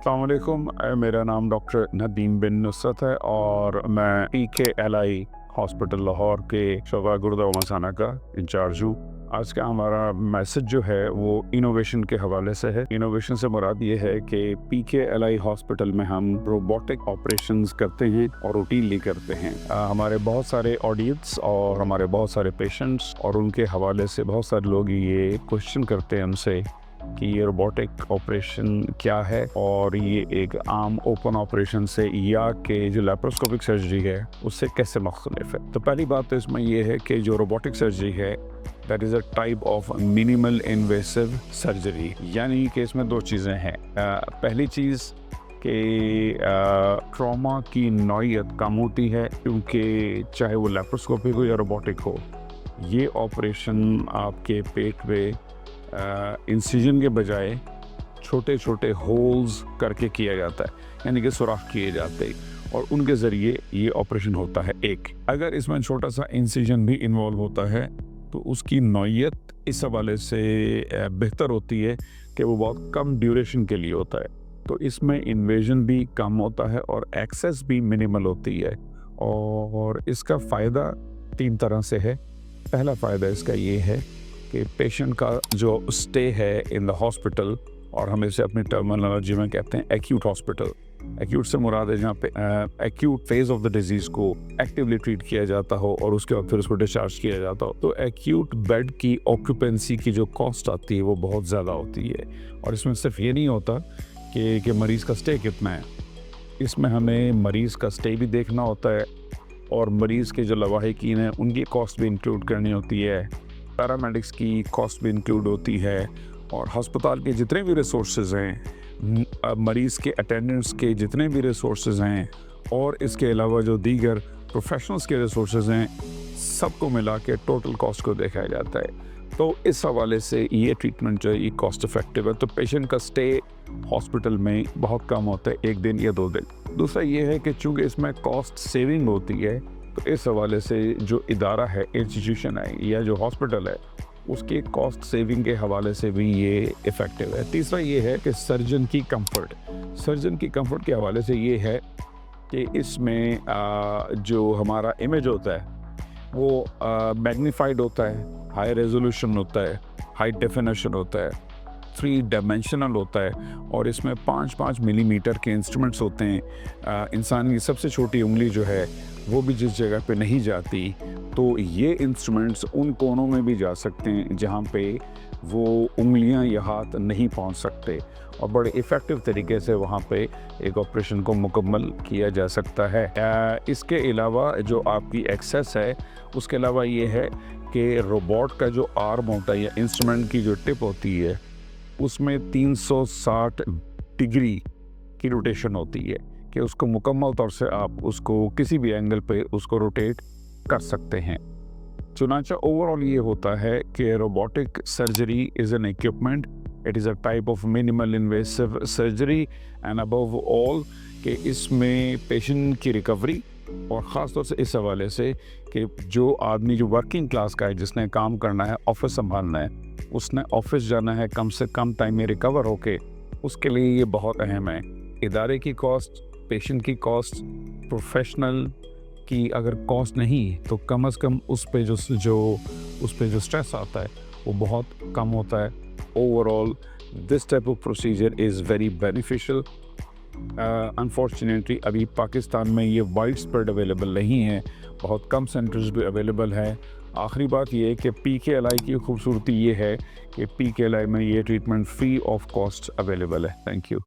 अस्सलाम वालेकुम। मेरा नाम डॉक्टर नदीम बिन नुसरत है और मैं PKLI हॉस्पिटल लाहौर के शोबा गुर्दा व मसाना का इंचार्ज हूँ। आज का हमारा मैसेज जो है वो इनोवेशन के हवाले से है। इनोवेशन से मुराद ये है कि PKLI हॉस्पिटल में हम रोबोटिक ऑपरेशंस करते हैं और रूटीनली करते हैं। हमारे बहुत सारे ऑडियंस और हमारे बहुत सारे पेशेंट्स और उनके हवाले से बहुत सारे लोग ये क्वेश्चन करते हैं हमसे कि ये रोबोटिक ऑपरेशन क्या है और ये एक आम ओपन ऑपरेशन से या कि जो लैप्रोस्कोपिक सर्जरी है उससे कैसे मुख्तलिफ है। तो पहली बात तो इसमें ये है कि जो रोबोटिक सर्जरी है that is a type of minimal invasive surgery, यानी कि इसमें दो चीज़ें हैं। पहली चीज़ कि ट्रॉमा की नौइयत कम होती है, क्योंकि चाहे वो लैप्रोस्कोपिक हो या रोबोटिक हो, ये ऑपरेशन आपके पेट में इंसिजन के बजाय छोटे छोटे होल्स करके किया जाता है, यानी कि सुराख किए जाते हैं और उनके ज़रिए ये ऑपरेशन होता है। एक अगर इसमें छोटा सा इंसिजन भी इन्वॉल्व होता है तो उसकी नौइयत इस हवाले से बेहतर होती है कि वो बहुत कम ड्यूरेशन के लिए होता है, तो इसमें इन्वेजन भी कम होता है और एक्सेस भी मिनिमल होती है। और इसका फ़ायदा तीन तरह से है। पहला फ़ायदा इसका ये है कि पेशेंट का जो स्टे है इन द हॉस्पिटल, और हम इसे अपनी टर्मिनोलॉजी में कहते हैं एक्यूट हॉस्पिटल। एक्यूट से मुराद है जहाँ पे acute phase of the disease को एक्टिवली ट्रीट किया जाता हो और उसके बाद फिर उसको डिस्चार्ज किया जाता हो। तो एक्यूट बेड की ऑक्यूपेंसी की जो कॉस्ट आती है वो बहुत ज़्यादा होती है। और इसमें सिर्फ ये नहीं होता कि मरीज़ का स्टे कितना है, इसमें हमें मरीज़ का स्टे भी देखना होता है और मरीज़ के जो लवाहिकीन हैं उनकी कॉस्ट भी इंक्लूड करनी होती है, पैरामेडिक्स की कॉस्ट भी इंक्लूड होती है, और हस्पताल के जितने भी रिसोर्सेज हैं, मरीज़ के अटेंडेंट्स के जितने भी रिसोर्सेज हैं, और इसके अलावा जो दीगर प्रोफेशनल्स के रिसोर्सेज हैं, सबको मिला के टोटल कॉस्ट को देखा जाता है। तो इस हवाले से ये ट्रीटमेंट जो है ये कॉस्ट इफेक्टिव है। तो पेशेंट का स्टे हॉस्पिटल में बहुत कम होता है, 1 दिन या 2 दिन। दूसरा ये है कि चूँकि इसमें कॉस्ट सेविंग होती है, तो इस हवाले से जो इदारा है, इंस्टीट्यूशन है या जो हॉस्पिटल है, उसके कॉस्ट सेविंग के हवाले से भी ये इफ़ेक्टिव है। तीसरा ये है कि सर्जन की कंफर्ट के हवाले से ये है कि इसमें जो हमारा इमेज होता है वो मैग्नीफाइड होता है, हाई रेजोल्यूशन होता है, हाई डेफिनेशन होता है, 3 डायमेंशनल होता है, और इसमें 5-5 मिलीमीटर के इंस्ट्रूमेंट्स होते हैं। इंसान की सबसे छोटी उंगली जो है वो भी जिस जगह पे नहीं जाती, तो ये इंस्ट्रूमेंट्स उन कोनों में भी जा सकते हैं जहाँ पे वो उंगलियां या हाथ नहीं पहुँच सकते, और बड़े इफ़ेक्टिव तरीके से वहाँ पे एक ऑपरेशन को मुकम्मल किया जा सकता है। इसके अलावा जो आपकी एक्सेस है, उसके अलावा ये है कि रोबोट का जो आर्म होता है या इंस्ट्रूमेंट की जो टिप होती है, उसमें 360 डिग्री की रोटेशन होती है कि उसको मुकम्मल तौर से आप उसको किसी भी एंगल पे उसको रोटेट कर सकते हैं। चुनांचा ओवरऑल ये होता है कि robotic surgery is an equipment, it is a type of minimal invasive surgery, and above all कि इसमें पेशेंट की रिकवरी, और ख़ास तौर से इस हवाले से कि जो आदमी जो वर्किंग क्लास का है, जिसने काम करना है, ऑफिस संभालना है, उसने ऑफिस जाना है कम से कम टाइम में रिकवर होके, उसके लिए ये बहुत अहम है। इदारे की कॉस्ट, पेशेंट की कॉस्ट, प्रोफेशनल की अगर कॉस्ट नहीं तो कम से कम उस पे जो स्ट्रेस आता है वो बहुत कम होता है। Overall this type of procedure is very beneficial. Unfortunately अभी पाकिस्तान में ये वाइड स्प्रेड अवेलेबल नहीं है, बहुत कम सेंटर्स भी अवेलेबल हैं। आखिरी बात ये है कि PKLI की खूबसूरती ये है कि PKLI में ये treatment free of cost available है। Thank you.